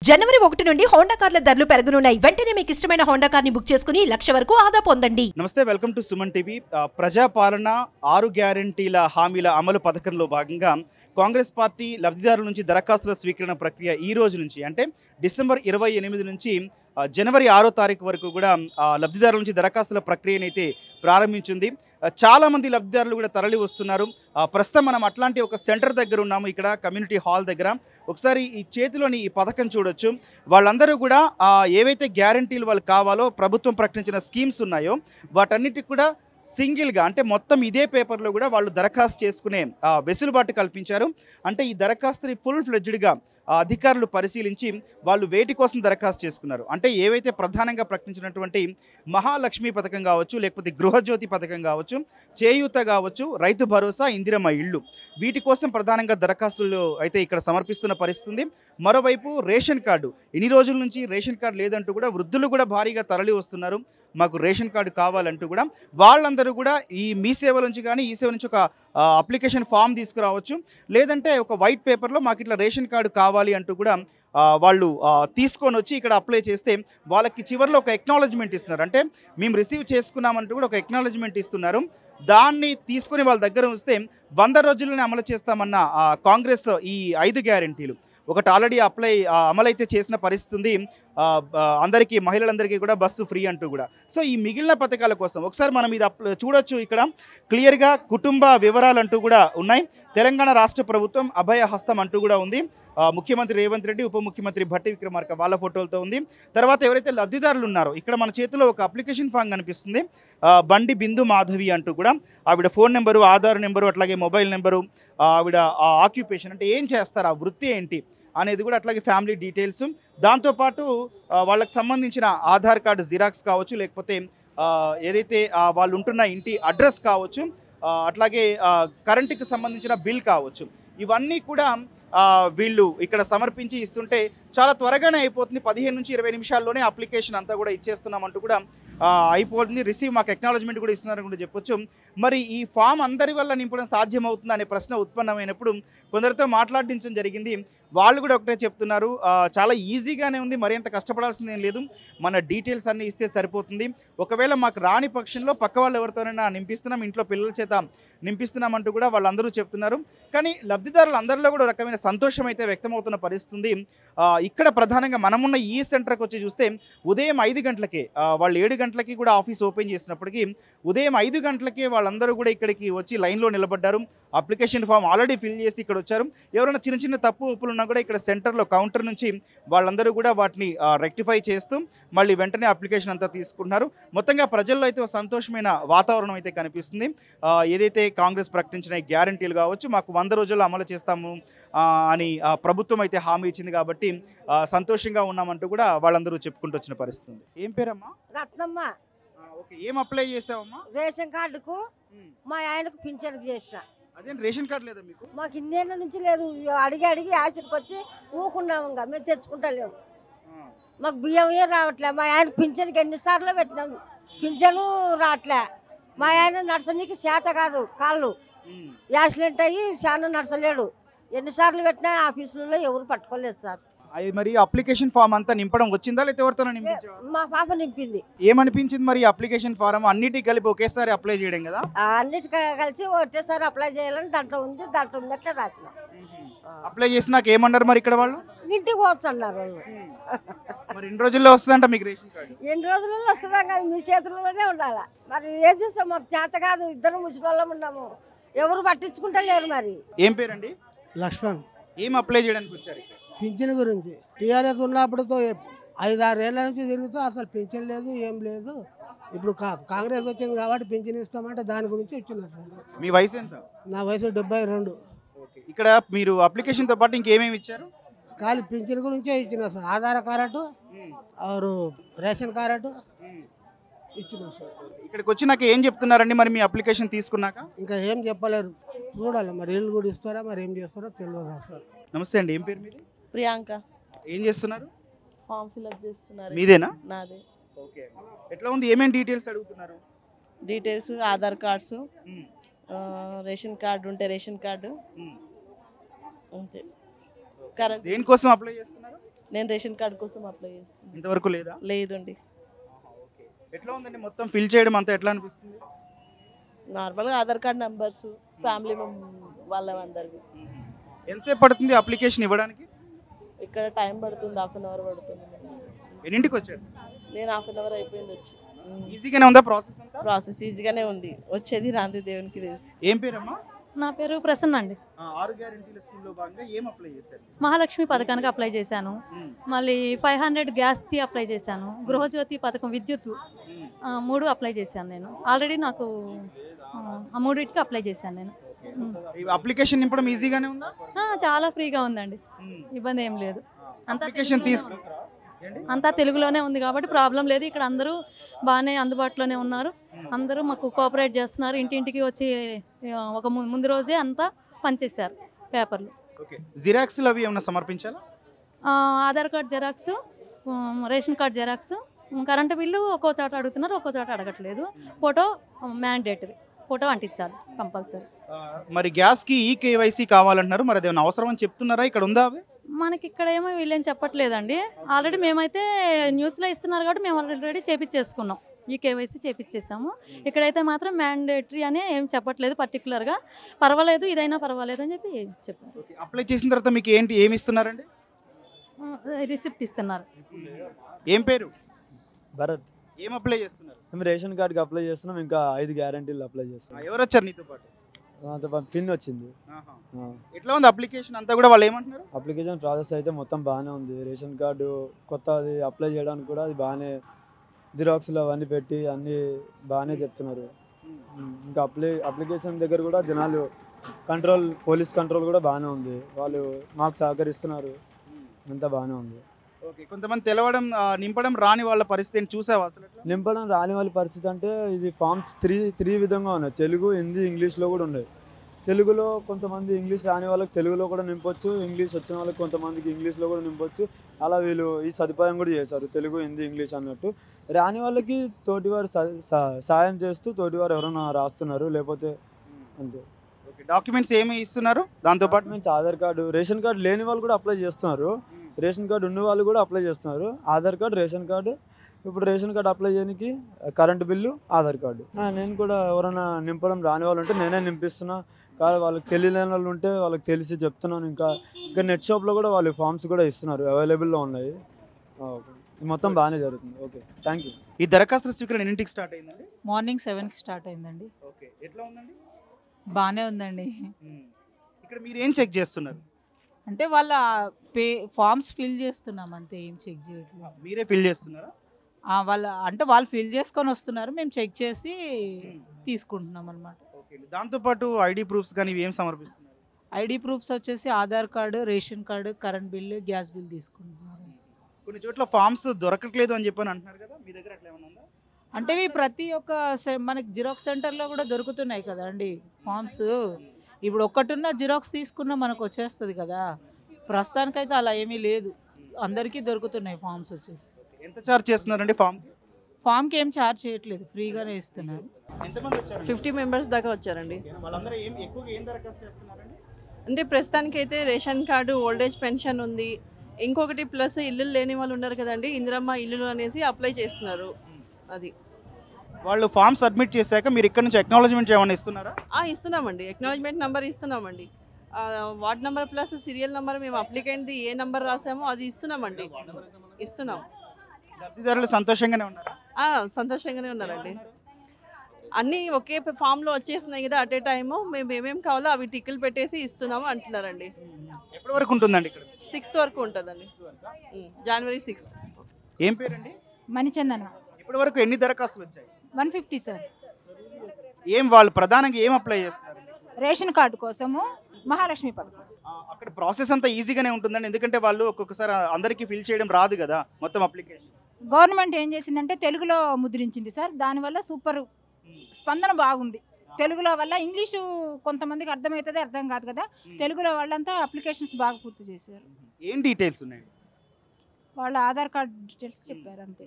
జనవరి 1 నుండి హోండా కార్ల ధరలు పెరగనున్నాయి. వెంటనే మీకు ఇష్టమైన హోండా కార్ని బుక్ చేసుకుని 1,00,000 వరకు ఆదా పొందండి. నమస్తే, వెల్కమ్ టు సుమన్ టీవీ. ప్రజాపాలన 6 గ్యారంటీల హామీల అమలు పథకంలో భాగంగా కాంగ్రెస్ పార్టీ లబ్ధిదారుల నుంచి దరఖాస్తుల స్వీకరణ ప్రక్రియ ఈ రోజు నుంచి అంటే డిసెంబర్ 28 నుంచి జనవరి 6వ తారీఖు వరకు కూడా లబ్ధిదారుల నుంచి దరఖాస్తుల ప్రక్రియనైతే ప్రారంభించింది. చాలామంది లబ్ధిదారులు కూడా తరలి వస్తున్నారు. ప్రస్తుతం మనం అట్లాంటి ఒక సెంటర్ దగ్గర ఉన్నాము, ఇక్కడ కమ్యూనిటీ హాల్ దగ్గర. ఒకసారి ఈ చేతిలోని ఈ పథకం చూడొచ్చు. వాళ్ళందరూ కూడా ఏవైతే గ్యారంటీలు వాళ్ళు కావాలో ప్రభుత్వం ప్రకటించిన స్కీమ్స్ ఉన్నాయో వాటన్నిటికి కూడా సింగిల్గా అంటే మొత్తం ఇదే పేపర్లో కూడా వాళ్ళు దరఖాస్తు చేసుకునే వెసులుబాటు కల్పించారు. అంటే ఈ దరఖాస్తుని ఫుల్ ఫ్లెడ్జ్డ్గా అధికారులు పరిశీలించి వాళ్ళు వేటి కోసం దరఖాస్తు చేసుకున్నారు అంటే ఏవైతే ప్రధానంగా ప్రకటించినటువంటి మహాలక్ష్మి పథకం కావచ్చు, లేకపోతే గృహజ్యోతి పథకం కావచ్చు, చేయూత కావచ్చు, రైతు భరోసా, ఇందిరమ్మ ఇళ్ళు, వీటి కోసం ప్రధానంగా దరఖాస్తులు అయితే ఇక్కడ సమర్పిస్తున్న పరిస్థితి. మరోవైపు రేషన్ కార్డు, ఇన్ని రోజుల నుంచి రేషన్ కార్డు లేదంటూ కూడా వృద్ధులు కూడా భారీగా తరలి వస్తున్నారు. మాకు రేషన్ కార్డు కావాలంటూ కూడా వాళ్ళందరూ కూడా ఈ మీ సేవ నుంచి కానీ ఈ సేవ నుంచి ఒక అప్లికేషన్ ఫామ్ తీసుకురావచ్చు, లేదంటే ఒక వైట్ పేపర్లో మాకు ఇట్లా రేషన్ కార్డు కావాలి అంటూ కూడా వాళ్ళు తీసుకొని వచ్చి ఇక్కడ అప్లై చేస్తే వాళ్ళకి చివరిలో ఒక ఎక్నాలజ్మెంట్ ఇస్తున్నారు. అంటే మేము రిసీవ్ చేసుకున్నామంటూ కూడా ఒక ఎక్నాలజ్మెంట్ ఇస్తున్నారు. దాన్ని తీసుకొని వాళ్ళ దగ్గర వస్తే 100 రోజుల్లోనే అమలు చేస్తామన్న కాంగ్రెస్ ఈ 5 గ్యారెంటీలు ఒకటి ఆల్రెడీ అమలైతే చేసిన పరిస్థితి ఉంది. అందరికీ, మహిళలందరికీ కూడా బస్సు ఫ్రీ అంటూ కూడా. సో ఈ మిగిలిన పథకాల కోసం ఒకసారి మనం ఇది చూడొచ్చు. ఇక్కడ క్లియర్గా కుటుంబ వివరాలు అంటూ కూడా ఉన్నాయి. తెలంగాణ రాష్ట్ర ప్రభుత్వం అభయ హస్తం అంటూ కూడా ఉంది. ముఖ్యమంత్రి రేవంత్ రెడ్డి, ఉప ముఖ్యమంత్రి భట్టి విక్రమార్క వాళ్ళ ఫోటోలతో ఉంది. తర్వాత ఎవరైతే లబ్ధిదారులు ఉన్నారో ఇక్కడ మన చేతిలో ఒక అప్లికేషన్ ఫామ్ కనిపిస్తుంది. బండి బిందు మాధవి అంటూ కూడా ఆవిడ ఫోన్ నెంబరు, ఆధార్ నెంబరు, అట్లాగే మొబైల్ నెంబరు, ఆవిడ ఆక్యుపేషన్ అంటే ఏం చేస్తారు, ఆ వృత్తి ఏంటి అనేది కూడా, అట్లాగే ఫ్యామిలీ డీటెయిల్స్, దాంతోపాటు వాళ్ళకి సంబంధించిన ఆధార్ కార్డు జిరాక్స్ కావచ్చు, లేకపోతే ఏదైతే వాళ్ళు ఉంటున్న ఇంటి అడ్రస్ కావచ్చు, అట్లాగే కరెంటుకి సంబంధించిన బిల్ కావచ్చు, ఇవన్నీ కూడా వీళ్ళు ఇక్కడ సమర్పించి ఇస్తుంటే చాలా త్వరగానే అయిపోతుంది. 15 నుంచి 20 నిమిషాల్లోనే అప్లికేషన్ అంతా కూడా ఇచ్చేస్తున్నామంటూ కూడా అయిపోతుంది. రిసీవ్ మాకు ఎక్నాలజ్మెంట్ కూడా ఇస్తున్నారని కూడా చెప్పొచ్చు. మరి ఈ ఫామ్ అందరి వల్ల నింపడం సాధ్యమవుతుంది అనే ప్రశ్న ఉత్పన్నమైనప్పుడు కొందరితో మాట్లాడించడం జరిగింది. వాళ్ళు కూడా ఒకటే చెప్తున్నారు, చాలా ఈజీగానే ఉంది, మరింత కష్టపడాల్సింది ఏం లేదు, మన డీటెయిల్స్ అన్నీ ఇస్తే సరిపోతుంది. ఒకవేళ మాకు రాని పక్షంలో పక్క వాళ్ళు ఎవరితోనైనా నింపిస్తున్నాం, ఇంట్లో పిల్లల చేత నింపిస్తున్నామంటూ కూడా వాళ్ళందరూ చెప్తున్నారు. కానీ లబ్ధిదారులు అందరిలో కూడా రకమైన సంతోషం అయితే వ్యక్తమవుతున్న పరిస్థితి. ఇక్కడ ప్రధానంగా మనమున్న ఈ సెంటర్కి వచ్చి చూస్తే ఉదయం 5 గంటలకే, వాళ్ళు 7 గంటలకి కూడా ఆఫీస్ ఓపెన్ చేసినప్పటికీ ఉదయం 5 గంటలకే వాళ్ళందరూ కూడా ఇక్కడికి వచ్చి లైన్లో నిలబడ్డారు. అప్లికేషన్ ఫామ్ ఆల్రెడీ ఫిల్ చేసి ఇక్కడ వచ్చారు. ఎవరైనా చిన్న చిన్న తప్పు ఒప్పులు ఉన్నా కూడా ఇక్కడ సెంటర్లో కౌంటర్ నుంచి వాళ్ళందరూ కూడా వాటిని రెక్టిఫై చేస్తూ మళ్ళీ వెంటనే అప్లికేషన్ అంతా తీసుకుంటున్నారు. మొత్తంగా ప్రజల్లో అయితే ఒక సంతోషమైన వాతావరణం అయితే కనిపిస్తుంది. ఏదైతే కాంగ్రెస్ ప్రకటించిన గ్యారంటీలు కావచ్చు, మాకు 100 రోజుల్లో అమలు చేస్తాము అని ప్రభుత్వం అయితే హామీ ఇచ్చింది కాబట్టి సంతోషంగా ఉన్నామంటూ కూడా వాళ్ళందరూ చెప్పుకుంటూ వచ్చిన పరిస్థితి. ఏం పేరమ్మా? రత్నమ్మ. ఓకే, ఏం అప్లై చేసావమ్మా? రేషన్ కార్డుకు మా ఆయనకు పింఛన్ చేసిన. అదేం రేషన్ కార్డు లేదా మీకు? మాకు ఇన్నేళ్ళ నుంచి లేదు, అడిగి అడిగి ఆశకి వచ్చి ఊకున్నాము, ఇంకా మేము తెచ్చుకుంటలేము. మాకు బియ్యమే రావట్లే. మా ఆయన పింఛన్కి ఎన్నిసార్లు పెట్టినాము, పింఛను రావట్లే. మా ఆయన నడసనీకి చేత కాదు, కాళ్ళు యాక్సిడెంట్ అయ్యి చాలా నడసలేడు. ఎన్నిసార్లు పెట్టినా ఆఫీసులలో ఎవరు పట్టుకోలేదు సార్. అది మరి అప్లికేషన్ ఫామ్ అంతా నింపడం వచ్చిందా లేకపోతే ఎవరితో నింపించావా? మా పాప నింపింది. ఏమనిపించింది మరి అప్లికేషన్ ఫారం అన్నిటికీ కలిపి ఒకేసారి అప్లై చేయడం కదా? అన్నిటికీ కలిసి ఒకటేసారి అప్లై చేయాలని దాంట్లో ఉన్నట్లే రాసిన. అప్లై చేసినాక ఏమన్నారు మరి ఇక్కడ వాళ్ళు? ఇంటికి పోవచ్చు అన్నారు వాళ్ళు. మరి 2 రోజుల్లో వస్తుందంట మీకు రేషన్ కార్డు? 2 రోజులలో వస్తుందా కాదు, మీ చేతుల్లోనే ఉండాలి. మరి ఏం చేస్తాం, మాకు చేత కాదు, ఇద్దరు ముసలిళ్ళం ఉన్నాము, ఎవరు పట్టించుకుంటలేరు. మరి ఏం పేరండి? లక్ష్మణ్. ఏం అప్లై చేయడానికి వచ్చారు? పింఛన్ గురించి టీఆర్ఎస్ ఉన్నప్పుడుతో 5-6 ఏళ్ళ నుంచి తిరుగుతూ అసలు పింఛన్ లేదు, ఏం లేదు. ఇప్పుడు కాంగ్రెస్ వచ్చింది కాబట్టి పింఛన్ ఇస్తామంటే దాని గురించి వచ్చిన. మీ వయసు ఎంత? నా వయసు 72. ఇక్కడ మీరు అప్లికేషన్తో పాటు ఇంకేమేమి ఇచ్చారు? ఖాళీ పింఛన్ గురించే ఇచ్చిన సార్. ఆధార్ కార్డు ఆరు రేషన్ కార్డు ఇచ్చిన సార్. ఇక్కడికి వచ్చినాక ఏం చెప్తున్నారండి మరి మీ అప్లికేషన్ తీసుకున్నాక? ఇంకా ఏం చెప్పలేరు, చూడాలి మరి ఇల్లు కూడా ఇస్తారా మరి ఏం చేస్తారో తెలియదు సార్. నమస్తే అండి, ఏం పేరు మీది? ప్రియాంక. ఏం చేస్తున్నారు? ఫామ్ ఫిల్అప్ చేస్తున్నారు. మీదేనా? నాదే. ఓకే, ఎట్లా ఉంది, ఏమేం డీటెయిల్స్ అడుగుతున్నారు? Details Aadhaar cards, ration card ఉంటే రేషన్ కార్డు, అంతే. కరెంట్ దేనికోసం అప్లై చేస్తున్నారు? నేను రేషన్ కార్డు కోసం అప్లై చేస్తున్నాను. ఇంతవరకు లేదా? లేదండి. ఎట్లా ఉందండి మొత్తం ఫిల్ చేయడం అంతా ఎట్లా అనిపిస్తుంది? నార్మల్గా ఆధార్ కార్డ్ నెంబర్స్ ఫ్యామిలీ వాళ్ళందరివి. ఎంతసేపు పడుతుంది అప్లికేషన్ ఇవ్వడానికి? ఇక్కడ టైం పడుతుంది, 1/2 అవర్ పడుతుంది. ఎన్నింటికి వచ్చారు? నేను 1/2 అవర్ అయిపోయింది వచ్చి. ఈజీగానే ఉందా ప్రాసెస్ అంతా? ప్రాసెస్ ఈజీగానే ఉంది, వచ్చేది రాంది దేవునికి తెలుసు. ఏం పేరమ్మా? నా పేరు ప్రసన్న అండి. 6 గ్యారెంటీల స్కీమ్లో భాగంగా ఏం అప్లై చేశారు? మహాలక్ష్మి పథకానికి అప్లై చేశాను. మళ్ళీ 500 గ్యాస్ది అప్లై చేశాను. గృహజ్యోతి పథకం విద్యుత్ 3 అప్లై చేశాను నేను. ఆల్రెడీ నాకు ఆ 3టికి అప్లై చేశాను నేను. అప్లికేషన్ నింపడం ఈజీగానే ఉందా? చాలా ఫ్రీగా ఉందండి, ఇబ్బంది ఏం లేదు. అప్లికేషన్ అంతా తెలుగులోనే ఉంది కాబట్టి ప్రాబ్లం లేదు. ఇక్కడ అందరూ బాగానే అందుబాటులోనే ఉన్నారు. అందరూ మాకు కోఆపరేట్ చేస్తున్నారు. ఇంటింటికి వచ్చి ఒక ముందు రోజే అంతా పనిచేశారు పేపర్లు. జిరాక్స్లు అవి ఏమైనా సమర్పించాలా? Aadhaar card xerox, ration card xerox, current bill ఒక్కో చోట అడుగుతున్నారు, ఒక్కో చోట అడగట్లేదు. ఫోటో మ్యాండేటరీ, ఫోటో అంటించాలి కంపల్సరీ. మరి గ్యాస్కి ఈ కేవైసీ కావాలంటున్నారు, మరి అదేమైనా అవసరం అని చెప్తున్నారా? ఇక్కడ ఉందా అవి? మనకి ఇక్కడ ఏమో వీళ్ళేం చెప్పట్లేదండి. ఆల్రెడీ మేమైతే న్యూస్లో ఇస్తున్నారు కాబట్టి మేము ఆల్రెడీ చేపించేసుకున్నాం, ఈ కేవైసీ చేపించేసాము. ఇక్కడైతే మాత్రం మ్యాండేటరీ అని ఏం చెప్పట్లేదు పర్టికులర్గా. పర్వాలేదు, ఇదైనా పర్వాలేదు అని చెప్పి చెప్పారు. అప్లై చేసిన తర్వాత మీకు ఏమి ఇస్తున్నారండి? రిసిప్ట్ ఇస్తున్నారు. ఏం పేరు? భరత్. ఏం అప్లై చేస్తున్నారు? మేము రేషన్ కార్డ్కి అప్లై చేస్తున్నాం, ఇంకా 5 గ్యారెంటీలు అప్లై చేస్తున్నాం. ఎవరు వచ్చారు నీతో పాటు? పిన్ వచ్చింది. ఎట్లా ఉంది అప్లికేషన్ అంతా కూడా? వాళ్ళు ఏమంటున్నారు? అప్లికేషన్ ప్రాసెస్ అయితే మొత్తం బాగానే ఉంది. రేషన్ కార్డు కొత్త అది అప్లై చేయడానికి కూడా అది బాగానే జిరాక్స్లు అవన్నీ పెట్టి అన్నీ బాగానే చెప్తున్నారు. ఇంకా అప్లికేషన్ దగ్గర కూడా జనాలు పోలీస్ కంట్రోల్ కూడా బాగానే ఉంది. వాళ్ళు మాకు సహకరిస్తున్నారు, అంతా బాగానే ఉంది. కొంతమంది నింపడం రాని వాళ్ళ పరిస్థితి చూసావా అసలు? నింపడం రాని వాళ్ళ పరిస్థితి అంటే ఇది ఫామ్స్ 3 విధంగా ఉన్నాయి. తెలుగు, హిందీ, ఇంగ్లీష్లో కూడా ఉన్నాయి. తెలుగులో కొంతమంది ఇంగ్లీష్ రాని వాళ్ళకి తెలుగులో కూడా నింపొచ్చు, ఇంగ్లీష్ వచ్చిన వాళ్ళకి కొంతమందికి ఇంగ్లీష్లో కూడా నింపొచ్చు. అలా వీళ్ళు ఈ సదుపాయం కూడా చేశారు, తెలుగు, హిందీ, ఇంగ్లీష్ అన్నట్టు. రాని వాళ్ళకి తోటివారు సాయం చేస్తూ తోటివారు ఎవరైనా రాస్తున్నారు, లేకపోతే అంతే. డాక్యుమెంట్స్ ఏమి ఇస్తున్నారు దాంతోపాటు? మేము ఆధార్ కార్డు, రేషన్ కార్డు లేని వాళ్ళు కూడా అప్లై చేస్తున్నారు, రేషన్ కార్డు ఉన్న వాళ్ళు కూడా అప్లై చేస్తున్నారు. Aadhaar card, ration card. ఇప్పుడు రేషన్ కార్డు అప్లై చేయడానికి కరెంటు బిల్లు, ఆధార్ కార్డు. నేను కూడా ఎవరైనా నింపడం రాని వాళ్ళు ఉంటే నేనే నింపిస్తున్నా. కాదు వాళ్ళకి తెలియని వాళ్ళు ఉంటే వాళ్ళకి తెలిసి చెప్తున్నాను. ఇంకా నెట్ షాప్లో కూడా వాళ్ళు ఫామ్స్ కూడా ఇస్తున్నారు, అవైలబుల్లో ఉన్నాయి. మొత్తం బాగానే జరుగుతుంది. Okay, thank you. ఈ దరఖాస్తు స్వీకరణ ఎన్నింటికి స్టార్ట్ అయిందండి? మార్నింగ్ 7కి స్టార్ట్ అయిందండి. ఓకే, ఎట్లా ఉందండి? బాగానే ఉందండి. ఇక్కడ మీరు ఏం చెక్ చేస్తున్నారు? అంటే వాళ్ళ ఫామ్స్ ఫిల్ చేస్తున్నాం అంతే, ఏం చెక్ చేయట్లేదు. మీరే ఫిల్ చేస్తున్నారా? వాళ్ళు ఫిల్ చేసుకొని వస్తున్నారు, మేము చెక్ చేసి తీసుకుంటున్నాం అనమాట. దాంతోపాటు ఐడి ప్రూఫ్స్ కానీ ఇవి ఏం సమర్పిస్తున్నారు? ఐడి ప్రూఫ్స్ వచ్చేసి Aadhaar card, ration card, current bill, gas bill తీసుకుంటున్నారు. కొన్ని చోట్ల ఫామ్స్ దొరకట్లేదు అని చెప్పని అంటున్నారు కదా, మీ దగ్గర అట్లా ఏమైనా ఉందా? అంటే ప్రతి ఒక్క మనకి జిరాక్స్ సెంటర్లో కూడా దొరుకుతున్నాయి కదా అండి ఫామ్స్. ఇప్పుడు ఒక్కటున్న జిరాక్స్ తీసుకున్నా మనకు వచ్చేస్తుంది కదా. ప్రస్తుతానికైతే అలా ఏమీ లేదు, అందరికీ దొరుకుతున్నాయి ఫామ్స్ వచ్చేసి. ఎంత ఛార్జ్ చేస్తున్నారండి ఫామ్కి ఏం ఛార్జ్ చేయట్లేదు, ఫ్రీగానే ఇస్తున్నారు. 50 మెంబర్స్ దాకా వచ్చారండి. అంటే ప్రస్తుతానికి అయితే రేషన్ కార్డు, ఓల్డేజ్ పెన్షన్ ఉంది. ఇంకొకటి ప్లస్ ఇల్లు లేని వాళ్ళు ఉన్నారు కదండి, ఇందిరమ్మ ఇల్లులు అనేసి అప్లై చేస్తున్నారు. అది వాళ్ళు ఫామ్ సబ్మిట్ చేశాక మీరు ఇక్కడ నుంచి అక్నాలజ్మెంట్ ఏమైనా ఇస్తున్నారా? ఇస్తున్నామండి, అక్నాలజ్మెంట్ నెంబర్ ఇస్తున్నామండి. Ward number plus serial number, మేము అప్లికెంట్ది ఏ నెంబర్ రాసామో అది ఇస్తున్నామండి. ఇస్తున్నాం. లబ్ధిదారులు సంతోషంగానే ఉన్నారా? సంతోషంగానే ఉన్నారండి. అన్నీ ఒకే ఫామ్లో వచ్చేస్తున్నాయి కదా, అట్ ఏ టైము మేము ఏమేమి కావాలో అవి టిక్కులు పెట్టేసి ఇస్తున్నాము అంటున్నారండి. ఎప్పటి వరకు ఉంటుందండి ఇక్కడ? 6th వరకు ఉంటుందండి, జనవరి 6th. ఏం పేరండి? మణిచందన. ఇప్పటి వరకు ఎన్ని దరఖాస్తులు వచ్చాయి? 150 సార్. వాళ్ళు ప్రధానంగా ఏం అప్లై చేస్తున్నారు? రేషన్ కార్డు కోసము, మహాలక్ష్మి పథకం. అక్కడ ప్రాసెస్ అంతా ఈజీగానే ఉంటుందండి, ఎందుకంటే వాళ్ళు ఒక్కొక్కసారి అందరికీ ఫిల్ చేయడం రాదు కదా మొత్తం అప్లికేషన్. గవర్నమెంట్ ఏం చేసిందంటే తెలుగులో ముద్రించింది సార్, దానివల్ల సూపర్ స్పందన బాగుంది. తెలుగులో వల్ల ఇంగ్లీషు కొంతమందికి అర్థమవుతుంది, అర్థం కాదు కదా, తెలుగులో వాళ్ళంతా అప్లికేషన్స్ బాగా పూర్తి చేశారు. ఏం డీటెయిల్స్ ఉన్నాయి? వాళ్ళ ఆధార్ కార్డ్ డీటెయిల్స్ చెప్పారు అంతే.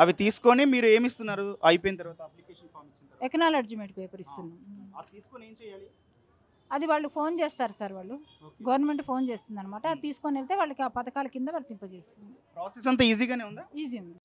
అవి తీసుకొని మీరు ఏమి ఇస్తున్నారు అయిపోయిన తర్వాత? అప్లికేషన్ ఫామ్ ఇచ్చిన తర్వాత ఎక్నాలజ్మెంట్ పేపర్ ఇస్తున్నాం. తీసుకొని ఏం చేయాలి? అది వాళ్ళు ఫోన్ చేస్తారు సార్, వాళ్ళు గవర్నమెంట్ ఫోన్ చేస్తుంది అనమాట. అది తీసుకొని వెళ్తే వాళ్ళకి ఆ పథకాల కింద వర్తింపజేస్తుంది. ప్రాసెస్ అంతా ఈజీగానే ఉందా? ఈజీ ఉంది.